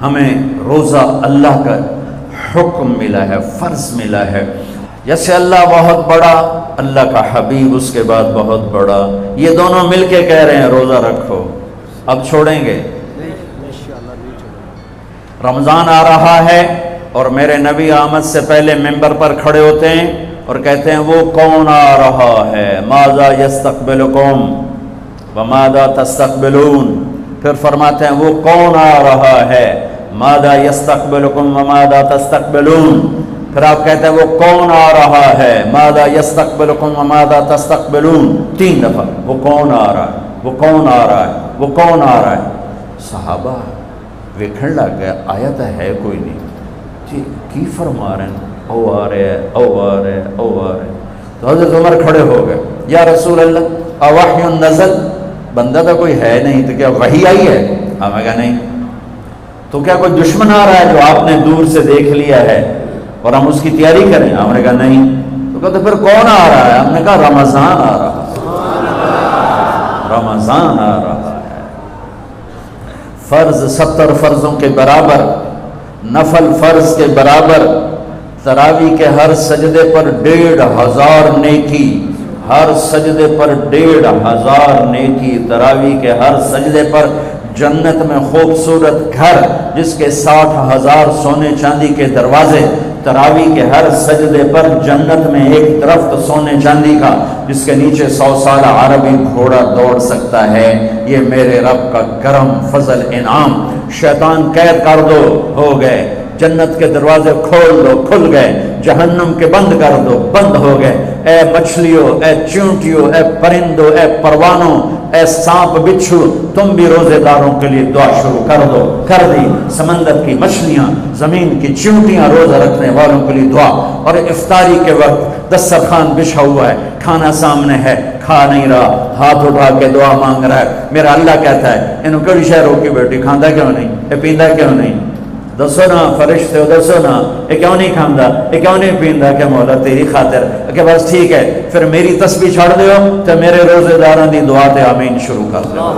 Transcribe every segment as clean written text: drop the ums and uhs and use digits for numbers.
ہمیں روزہ اللہ کا حکم ملا ہے، فرض ملا ہے۔ جیسے اللہ بہت بڑا، اللہ کا حبیب اس کے بعد بہت بڑا، یہ دونوں مل کے کہہ رہے ہیں روزہ رکھو۔ اب چھوڑیں گے؟ رمضان آ رہا ہے اور میرے نبی آمد سے پہلے ممبر پر کھڑے ہوتے ہیں اور کہتے ہیں وہ کون آ رہا ہے، ماذا یستقبلکم وماذا تستقبلون۔ پھر فرماتے ہیں وہ کون آ رہا ہے، ماذا یستقبلکم وماذا تستقبلون۔ پھر آپ کہتے ہیں وہ کون آ رہا ہے، ماذا یستقبلکم وماذا تستقبلون، 3 دفعہ وہ کون آ رہا ہے، وہ کون آ رہا ہے، وہ کون آ رہا ہے۔ صحابہ ویکھن لگ گیا آیت ہے کوئی نہیں جی، کی فرما رہے ہیں، او آ رہے ہے، او آ رہے ہے، او آ رہے ہے۔ تو حضرت عمر کھڑے ہو گئے، یا رسول اللہ اوحی نزل، بندہ تو کوئی ہے نہیں، تو کیا وحی آئی ہے؟ ہمیں کہا نہیں۔ تو کیا کوئی دشمن آ رہا ہے جو آپ نے دور سے دیکھ لیا ہے اور ہم اس کی تیاری کریں؟ ہم نے کہا نہیں۔ تو کہتے پھر کون آ رہا ہے؟ ہم نے کہا رمضان آ رہا ہے، رمضان آ رہا ہے۔ فرض 70 فرضوں کے برابر، نفل فرض کے برابر، تراویح کے ہر سجدے پر 1500 نیکی، ہر سجدے پر 1500 نیکی، تراویح کے ہر سجدے پر جنت میں خوبصورت گھر جس کے 60,000 سونے چاندی کے دروازے، تراویح کے ہر سجدے پر جنت میں ایک درخت سونے چاندی کا جس کے نیچے 100 سال عربی گھوڑا دوڑ سکتا ہے۔ یہ میرے رب کا کرم، فضل، انعام۔ شیطان قید کر دو، ہو گئے۔ جنت کے دروازے کھول دو، کھل گئے۔ جہنم کے بند کر دو، بند ہو گئے۔ اے مچھلیوں، اے چونٹیوں، اے پرندوں، اے پروانوں، اے سانپ بچھو، تم بھی روزے داروں کے لیے دعا شروع کر دو۔ کر دی۔ سمندر کی مچھلیاں، زمین کی چونٹیاں، روزہ رکھنے والوں کے لیے دعا۔ اور افطاری کے وقت دسترخوان بچھا ہوا ہے، کھانا سامنے ہے، کھا نہیں رہا، ہاتھ اٹھا کے دعا مانگ رہا ہے۔ میرا اللہ کہتا ہے انہوں کڑی شہروں کی بیٹی کھاندہ کیوں نہیں، اے پیندہ کیوں نہیں؟ دسو نا فرشتے ہو، دسو نا یہ کیوں نہیں کھاندا، یہ کیوں نہیں پیندا؟ کہ مولا تیری خاطر، کہ بس ٹھیک ہے پھر میری تسبیح چھڑ دیو تو میرے روزے داراں دی دعا تے آمین شروع کر دو۔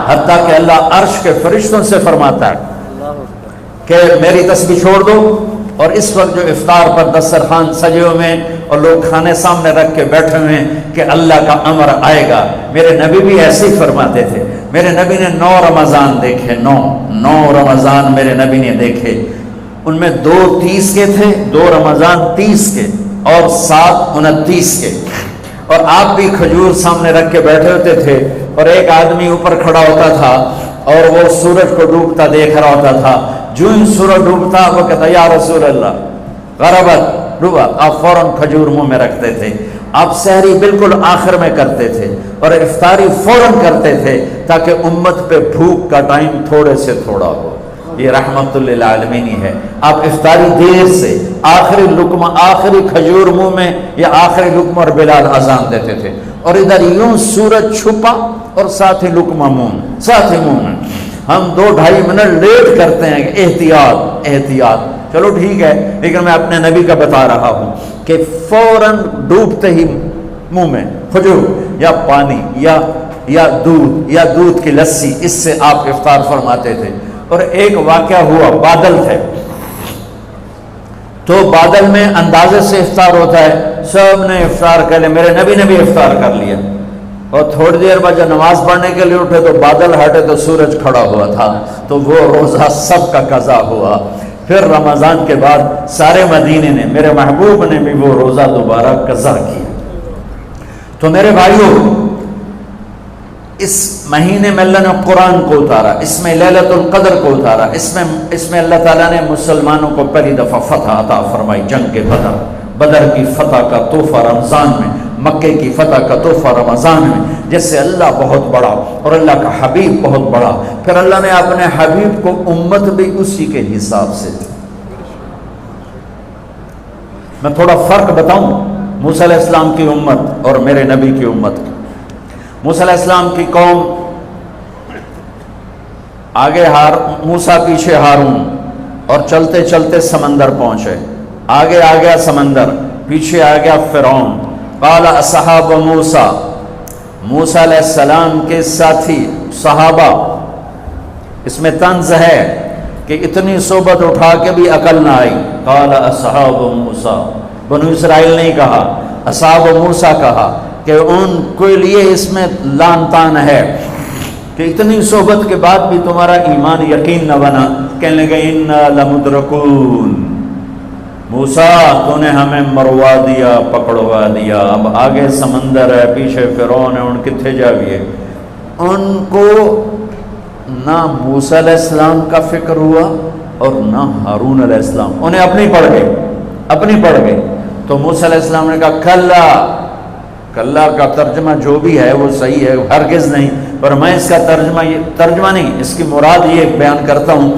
حتیٰ کہ اللہ عرش کے فرشتوں سے فرماتا ہے کہ میری تسبیح چھوڑ دو۔ اور اس وقت جو افطار پر دسترخوان سجے ہوئے ہیں اور لوگ کھانے سامنے رکھ کے بیٹھے ہوئے ہیں کہ اللہ کا امر آئے گا، میرے نبی بھی ایسے ہی فرماتے تھے۔ میرے نبی نے 9 رمضان دیکھے، 9 رمضان میرے نبی نے دیکھے۔ ان میں 2 30 کے تھے، 2 رمضان 30 کے اور 7 29 کے۔ اور آپ بھی کھجور سامنے رکھ کے بیٹھے ہوتے تھے اور ایک آدمی اوپر کھڑا ہوتا تھا اور وہ سورج کو ڈوبتا دیکھ رہا ہوتا تھا۔ جو ہی سورج ڈوبتا وہ کہتا یا رسول اللہ غربت، ڈوبا، آپ فوراً کھجور منہ میں رکھتے تھے۔ آپ سحری بالکل آخر میں کرتے تھے اور افطاری فوراً کرتے تھے تاکہ امت پہ بھوک کا ٹائم تھوڑے سے تھوڑا ہو۔ یہ رحمت للعالمین ہی ہے۔ آپ افطاری دیر سے، آخری لقمہ، آخری کھجور منہ میں یا آخری لقمہ، اور بلال اذان دیتے تھے اور ادھر یوں سورج چھپا اور ساتھ ہی لقمہ منہ، ساتھ ہی منہ میں۔ ہم 2-2.5 منٹ لیٹ کرتے ہیں کہ احتیاط احتیاط، چلو ٹھیک ہے، لیکن میں اپنے نبی کا بتا رہا ہوں کہ فوراً ڈوبتے ہی منہ میں کھجور یا پانی یا دودھ کی لسی، اس سے آپ افطار فرماتے تھے۔ اور ایک واقعہ ہوا، بادل تھے تو بادل میں اندازے سے افطار ہوتا ہے، سب نے افطار کر لیا، میرے نبی نے بھی افطار کر لیا۔ اور تھوڑی دیر بعد جب نماز پڑھنے کے لیے اٹھے تو بادل ہٹے تو سورج کھڑا ہوا تھا، تو وہ روزہ سب کا قضا ہوا۔ پھر رمضان کے بعد سارے مدینے نے، میرے محبوب نے بھی وہ روزہ دوبارہ قضا کیا۔ تو میرے بھائیوں، اس مہینے میں اللہ نے قرآن کو اتارا، اس میں لیلۃ القدر کو اتارا، اس میں اللہ تعالیٰ نے مسلمانوں کو پہلی دفعہ فتح عطا فرمائی، جنگ بدر کی فتح کا تحفہ رمضان میں، مکے کی فتح کا تحفہ رمضان میں، جس سے اللہ بہت بڑا اور اللہ کا حبیب بہت بڑا۔ پھر اللہ نے اپنے حبیب کو امت بھی اسی کے حساب سے دی۔ میں تھوڑا فرق بتاؤں موسیٰ علیہ السلام کی امت اور میرے نبی کی امت کی۔ موسیٰ علیہ السلام کی قوم آگے موسیٰ پیچھے ہارون، اور چلتے چلتے سمندر پہنچے، آگے آ گیا سمندر، پیچھے آ گیا فرعون۔ قال اصحاب موسیٰ، موسیٰ علیہ السلام کے ساتھی صحابہ اس میں طنز ہے کہ اتنی صحبت اٹھا کے بھی عقل نہ آئی. قال اصحاب موسیٰ، بنو اسرائیل نہیں کہا، اصحاب موسیٰ کہا، کہ ان کے لیے اس میں لان تان ہے کہ اتنی صحبت کے بعد بھی تمہارا ایمان یقین نہ بنا. کہنے لگے انا لمدرکون، موسیٰ تو نے ہمیں مروا دیا، پکڑوا دیا، اب آگے سمندر ہے، پیچھے فرعون ہے، ان کتنے جاویے. ان کو نہ موسیٰ علیہ السلام کا فکر ہوا اور نہ ہارون علیہ السلام، انہیں اپنی پڑ گئے. تو موسیٰ علیہ السلام نے کہا کلا کا ترجمہ جو بھی ہے وہ صحیح ہے، ہرگز نہیں، پر میں اس کا ترجمہ نہیں، اس کی مراد یہ بیان کرتا ہوں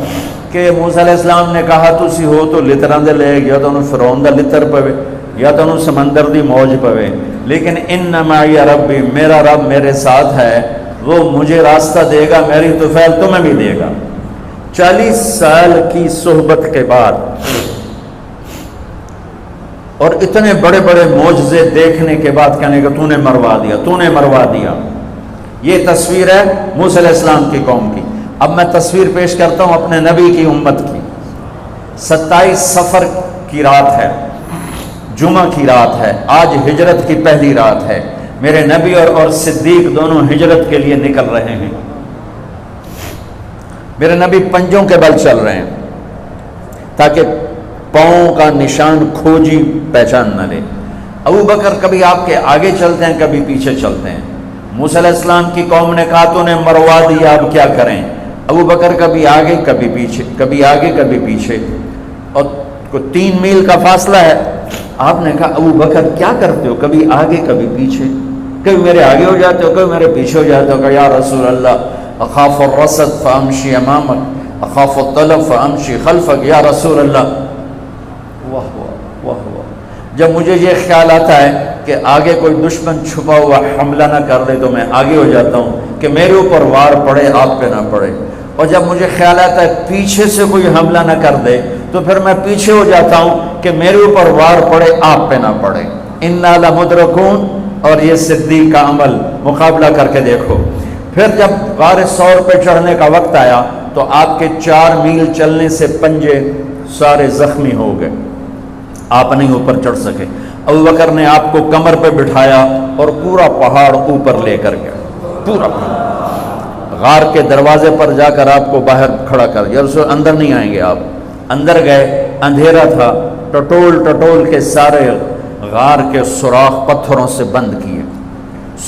کہ موسیٰ علیہ السلام نے کہا تسی ہو تو لتراں دے لے، یا تو انہوں فرعون دا لتر پوے، یا تو انہوں سمندر دی موج پوے، لیکن ان معی ربی، میرا رب میرے ساتھ ہے، وہ مجھے راستہ دے گا، میری طفیل تمہیں بھی دے گا. 40 سال کی صحبت کے بعد اور اتنے بڑے بڑے معجزے دیکھنے کے بعد کہنے کہ تو نے مروا دیا. یہ تصویر ہے موسیٰ علیہ السلام کی قوم کی. اب میں تصویر پیش کرتا ہوں اپنے نبی کی امت کی. 27 صفر کی رات ہے، جمعہ کی رات ہے، آج ہجرت کی پہلی رات ہے. میرے نبی اور صدیق دونوں ہجرت کے لیے نکل رہے ہیں. میرے نبی پنجوں کے بل چل رہے ہیں تاکہ پاؤں کا نشان کھوجی پہچان نہ لے. ابو بکر کبھی آپ کے آگے چلتے ہیں، کبھی پیچھے چلتے ہیں. موسیٰ علیہ السلام کی قوم نے کہا تو نے مروا دیا، اب کیا کریں. ابو بکر کبھی آگے کبھی پیچھے، کبھی آگے کبھی پیچھے، اور 3 میل کا فاصلہ ہے. آپ نے کہا ابو بکر کیا کرتے ہو، کبھی آگے کبھی پیچھے، کبھی میرے آگے ہو جاتے ہو، کبھی میرے پیچھے ہو جاتے ہو. کہ یا رسول اللہ اخاف الرصد فامشی امامک اخاف الطلب فامشی خلفک. یا رسول اللہ، واہ واہ واہ واہ، جب مجھے یہ خیال آتا ہے کہ آگے کوئی دشمن چھپا ہوا حملہ نہ کر دے تو میں آگے ہو جاتا ہوں کہ میرے اوپر وار پڑے، آپ پہ نہ پڑے. اور جب مجھے خیال آتا ہے پیچھے سے کوئی حملہ نہ کر دے تو پھر میں پیچھے ہو جاتا ہوں کہ میرے اوپر وار پڑے، آپ پہ نہ پڑے. انا لمدرکون. اور یہ صدیق کا عمل مقابلہ کر کے دیکھو. پھر جب غار ثور پہ چڑھنے کا وقت آیا تو آپ کے 4 میل چلنے سے پنجے سارے زخمی ہو گئے، آپ نہیں اوپر چڑھ سکے. ابو بکر نے آپ کو کمر پہ بٹھایا اور پورا پہاڑ اوپر لے کر گیا، پورا پہاڑ. غار کے دروازے پر جا کر آپ کو باہر کھڑا کر دیا. رسول اندر نہیں آئیں گے. آپ اندر گئے، اندھیرا تھا، ٹٹول کے سارے غار کے سوراخ پتھروں سے بند کیے،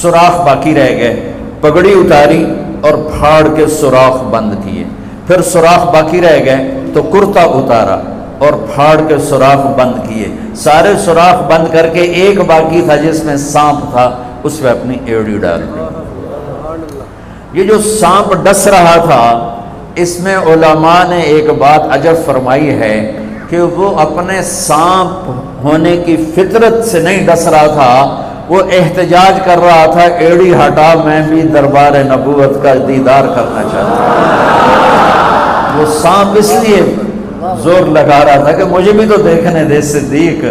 سوراخ باقی رہ گئے. پگڑی اتاری اور پھاڑ کے سوراخ بند کیے. پھر سوراخ باقی رہ گئے تو کرتا اتارا اور پھاڑ کے سوراخ بند کیے. سارے سوراخ بند کر کے ایک باقی تھا جس میں سانپ تھا، اس پہ اپنی ایڑی ڈال دی. یہ جو سانپ ڈس رہا تھا، اس میں علماء نے ایک بات عجب فرمائی ہے کہ وہ اپنے سانپ ہونے کی فطرت سے نہیں ڈس رہا تھا، وہ احتجاج کر رہا تھا ایڑی ہٹا، میں بھی دربار نبوت کا دیدار کرنا چاہتا ہوں. وہ سانپ اس لیے زور لگا رہا تھا کہ مجھے بھی تو دیکھنے دے صدیق،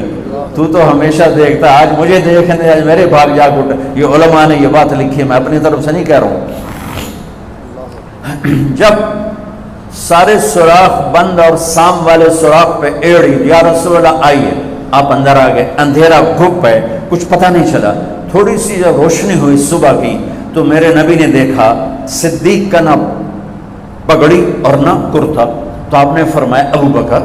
تو ہمیشہ دیکھتا، آج مجھے دیکھنے، آج میرے بھاگ جاگ اٹھے. یہ علماء نے یہ بات لکھی ہے، میں اپنی طرف سے نہیں کہہ رہا ہوں. جب سارے سوراخ بند اور سام والے سوراخ پہ ایڑی، یا رسول اللہ آئیے. آپ اندر آ گئے. اندھیرا گھپ ہے، کچھ پتہ نہیں چلا. تھوڑی سی جب روشنی ہوئی صبح کی تو میرے نبی نے دیکھا صدیق کا نہ پگڑی اور نہ کرتا. تو آپ نے فرمایا ابو بکر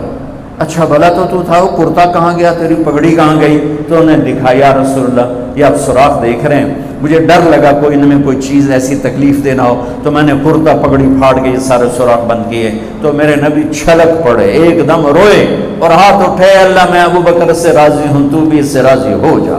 اچھا بھلا تو تھا، وہ کرتا کہاں گیا، تیری پگڑی کہاں گئی؟ تو انہوں نے دکھایا یا رسول اللہ یہ آپ سوراخ دیکھ رہے ہیں، مجھے ڈر لگا کوئی ان میں کوئی چیز ایسی تکلیف دینا ہو، تو میں نے کرتا پگڑی پھاڑ کے یہ سارے سوراخ بند کیے. تو میرے نبی چھلک پڑے، ایک دم روئے اور ہاتھ اٹھے، اللہ میں ابو بکر سے راضی ہوں، تو بھی اس سے راضی ہو جا،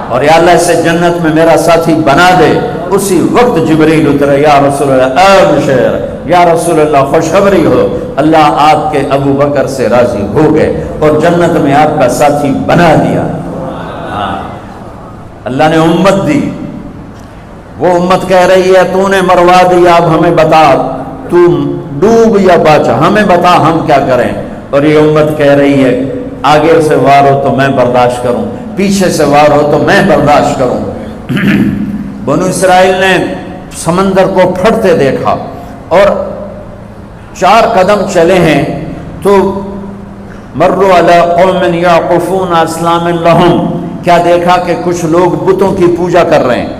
اور یا اللہ اسے جنت میں میرا ساتھی بنا دے. اسی وقت جبریل اترے، یا رسول اللہ ابشر، یا رسول اللہ خوشخبری ہو، اللہ آپ کے ابو بکر سے راضی ہو گئے اور جنت میں آپ کا ساتھی بنا دیا. اللہ نے امت دی، وہ امت کہہ رہی ہے تو نے مروا دیا، اب ہمیں بتا تو ڈوب یا بچا، ہمیں بتا ہم کیا کریں. اور یہ امت کہہ رہی ہے آگے سے وار ہو تو میں برداشت کروں، پیچھے سے وار ہو تو میں برداشت کروں. بنو اسرائیل نے سمندر کو پھٹتے دیکھا، اور 4 قدم چلے ہیں تو مروا علی قوم یعقفون اصنام لہم، کیا دیکھا کہ کچھ لوگ بتوں کی پوجا کر رہے ہیں،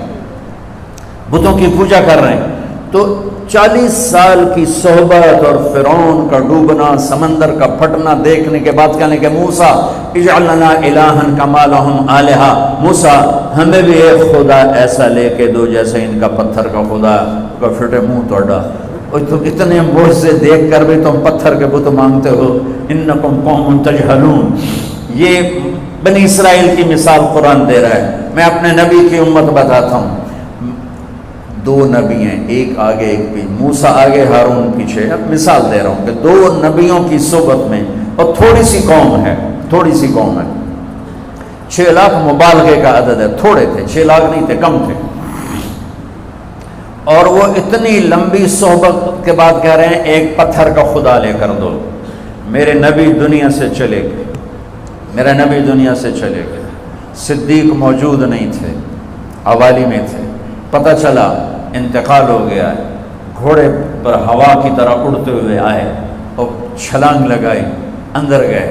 بتوں کی پوجا کر رہے ہیں۔ تو 40 سال کی صحبت اور فرعون کا ڈوبنا، سمندر کا پھٹنا دیکھنے کے بعد کہنے کہ موسیٰ اجعل لنا الہا کما لہم آلہہ، موسیٰ ہمیں بھی ایک خدا ایسا لے کے دو جیسے ان کا پتھر کا خدا کا پھٹے منہ توڑا، اور تم اتنے معجزے دیکھ کر بھی تم پتھر کے بت مانگتے ہو، انکم قوم تجہلون۔ یہ بنی اسرائیل کی مثال قرآن دے رہا ہے۔ میں اپنے نبی کی امت بتاتا ہوں، 2 نبی ہیں، ایک آگے ایک پیچھے، موسیٰ آگے ہارون پیچھے۔ اب مثال دے رہا ہوں کہ 2 نبیوں کی صحبت میں، اور تھوڑی سی قوم ہے، تھوڑی سی قوم ہے، 6 لاکھ مبالغے کا عدد ہے، تھوڑے تھے، 6 لاکھ نہیں تھے، کم تھے، اور وہ اتنی لمبی صحبت کے بعد کہہ رہے ہیں ایک پتھر کا خدا لے کر دو۔ میرے نبی دنیا سے چلے گئے، میرے نبی دنیا سے چلے گئے، صدیق موجود نہیں تھے، حوالی میں تھے، پتہ چلا انتقال ہو گیا ہے، گھوڑے پر ہوا کی طرح اڑتے ہوئے آئے اور چھلانگ لگائی، اندر گئے،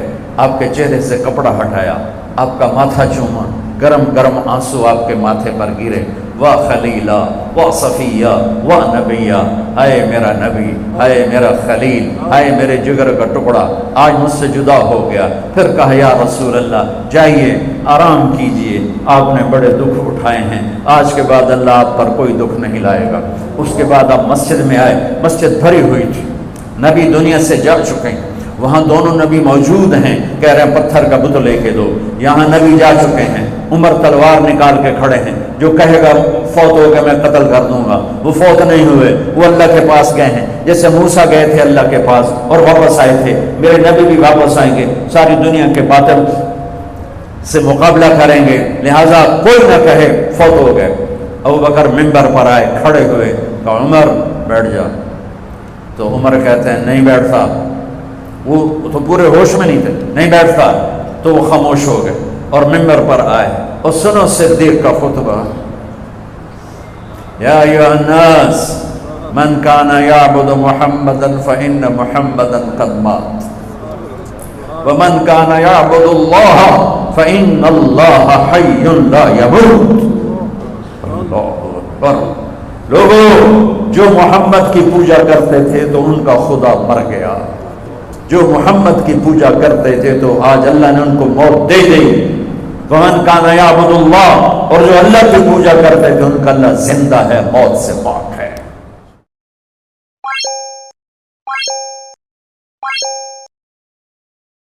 آپ کے چہرے سے کپڑا ہٹایا، آپ کا ماتھا چوما، گرم گرم آنسو آپ کے ماتھے پر گرے، واہ خلیلہ واہ صفیہ واہ نبیہ، ہائے میرا نبی، ہائے میرا خلیل، ہائے میرے جگر کا ٹکڑا، آج مجھ سے جدا ہو گیا۔ پھر کہا یا رسول اللہ جائیے آرام کیجئے، آپ نے بڑے دکھ اٹھائے ہیں، آج کے بعد اللہ آپ پر کوئی دکھ نہیں لائے گا۔ اس کے بعد آپ مسجد میں آئے، مسجد بھری ہوئی تھی، نبی دنیا سے جا چکے ہیں، وہاں دونوں نبی موجود ہیں، کہہ رہے ہیں پتھر کا بت لے کے دو، یہاں نبی جا چکے ہیں، عمر تلوار نکال کے کھڑے ہیں، جو کہے گا فوت ہو کے میں قتل کر دوں گا، وہ فوت نہیں ہوئے، وہ اللہ کے پاس گئے ہیں، جیسے موسیٰ گئے تھے اللہ کے پاس اور واپس آئے تھے، میرے نبی بھی واپس آئیں گے، ساری دنیا کے باطل سے مقابلہ کریں گے، لہٰذا کوئی نہ کہے فوت ہو گئے۔ ابو بکر منبر پر آئے، کھڑے ہوئے، کہا عمر بیٹھ جا، تو عمر کہتے ہیں نہیں بیٹھتا، وہ تو پورے ہوش میں نہیں تھے، نہیں بیٹھتا، تو وہ خاموش ہو گئے اور منبر پر آئے، اور سنو صدیق کا خطبہ، یا ایھا الناس من کان یعبد محمدا فإن محمدا قد مات ومن کان یعبد اللہ فإن اللہ حی لا یموت۔ اللہ اکبر۔ لوگوں جو محمد کی پوجا کرتے تھے تو ان کا خدا مر گیا، جو محمد کی پوجا کرتے تھے تو آج اللہ نے ان کو موت دے دی۔ ومن کان یعبد اللہ، اور جو اللہ کی پوجا کرتے تھے ان کا اللہ زندہ ہے، موت سے پاک۔